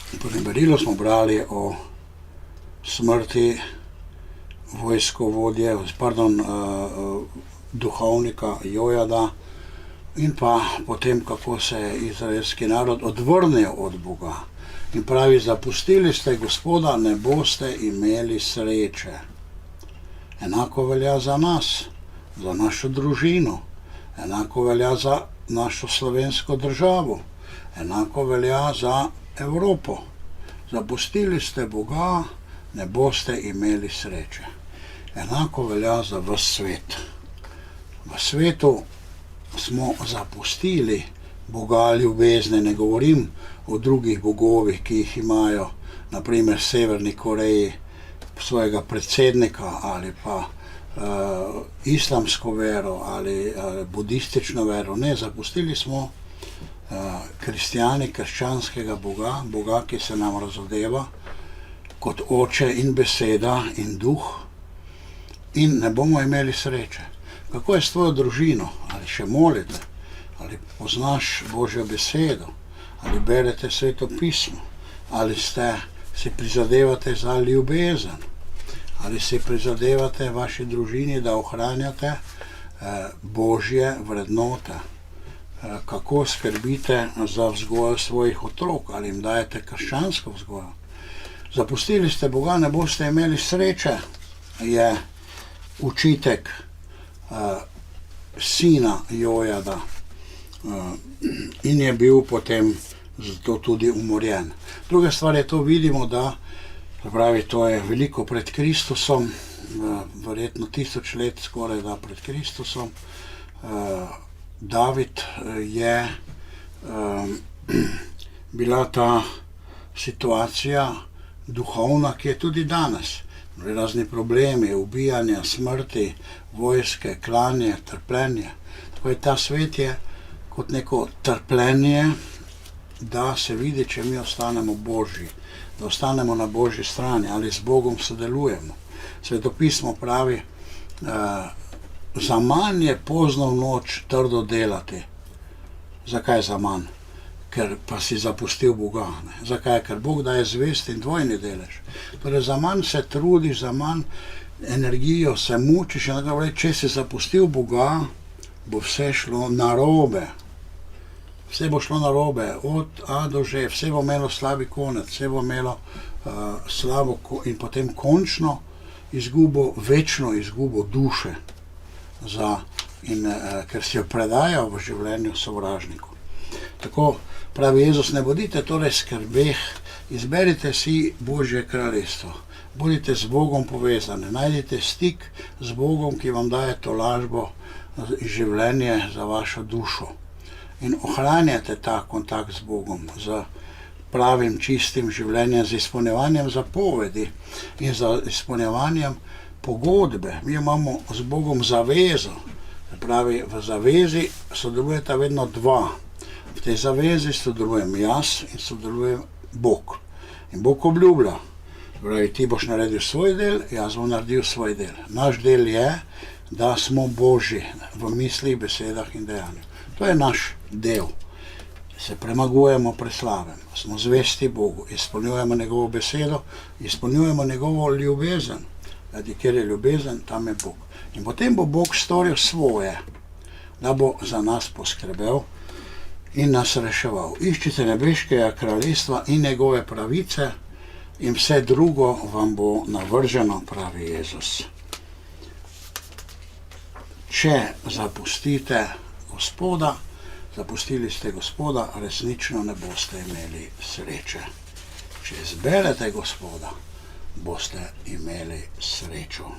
Po tem berilu smo brali o smrti duhovnika Jojada in pa potem, kako se je izraelski narod odvrnil od Boga. In pravi, zapustili ste Gospoda, ne boste imeli sreče. Enako velja za nas, za našo družino, enako velja za našo slovensko državo, enako velja za Evropo. Zapustili ste Boga, ne boste imeli sreče. Enako velja za ves svet. V svetu smo zapustili Boga ljubezni, ne govorim o drugih bogovih, ki jih imajo, naprimer v Severni Koreji, svojega predsednika ali pa islamsko vero ali budistično vero. Ne, zapustili smo kristjani krščanskega Boga, Boga, ki se nam razodeva kot oče in beseda in duh, in ne bomo imeli sreče. Kako je s tvojo družino? Ali še molite? Ali poznaš Božjo besedo? Ali berete Sveto pismo? Ali si prizadevate za ljubezen? Ali si prizadevate vaši družini, da ohranjate Božje vrednote? Kako skrbite za vzgojo svojih otrok? Ali jim dajete krščansko vzgojo? Zapustili ste Boga, ne boste imeli sreče, je učitek sina Jojada in je bil potem zato tudi umorjen. Druga stvar je to, vidimo, da pravi, to je veliko pred Kristusom, verjetno 1000 let skoraj da pred Kristusom. David je bila ta situacija duhovna, ki je tudi danes. Razni problemi, ubijanja, smrti, vojske, klanje, trpljenje. Tako je ta svet je kot neko trpljenje, da se vidi, če mi ostanemo Božji, da ostanemo na Božji strani ali z Bogom sodelujemo. Svetopismo pravi, zaman je pozno v noč trdo delati. Zakaj zaman? Ker pa si zapustil Boga. Ne? Zakaj? Ker Bog daje zvest in dvojni delež. Torej, zaman se trudiš, zaman energijo se mučiš, in tako, če si zapustil Boga, bo vse šlo narobe. Vse bo šlo narobe, od A do Ž, vse bo imelo slabi konec, vse bo imelo slabo in potem končno izgubo, večno izgubo duše, ker si jo predajal v življenju sovražniku. Tako pravi Jezus, ne bodite torej skrbeh, izberite si Božje kraljestvo, bodite z Bogom povezani, najdite stik z Bogom, ki vam daje tolažbo in življenje za vašo dušo. In ohranjate ta kontakt z Bogom, z pravim, čistim življenjem, z izpolnjevanjem zapovedi in z izpolnjevanjem pogodbe. Mi imamo z Bogom zavezo. Pravi, v zavezi sodelujeta vedno dva. V tej zavezi sodelujem jaz in sodelujem Bog. In Bog obljublja. Pravi, ti boš naredil svoj del, jaz bom naredil svoj del. Naš del je, da smo Božji v mislih, besedah in dejanju. To je naš del. Se premagujemo preslavem, smo zvesti Bogu, izpolnjujemo njegovo besedo, izpolnjujemo njegovo ljubezen. Kajti, kjer je ljubezen, tam je Bog. In potem bo Bog storil svoje, da bo za nas poskrbel in nas reševal. Iščite nebeškega kraljestva in njegove pravice in vse drugo vam bo navrženo, pravi Jezus. Če zapustite Gospoda, zapustili ste Gospoda, resnično ne boste imeli sreče. Če izberete Gospoda, boste imeli srečo.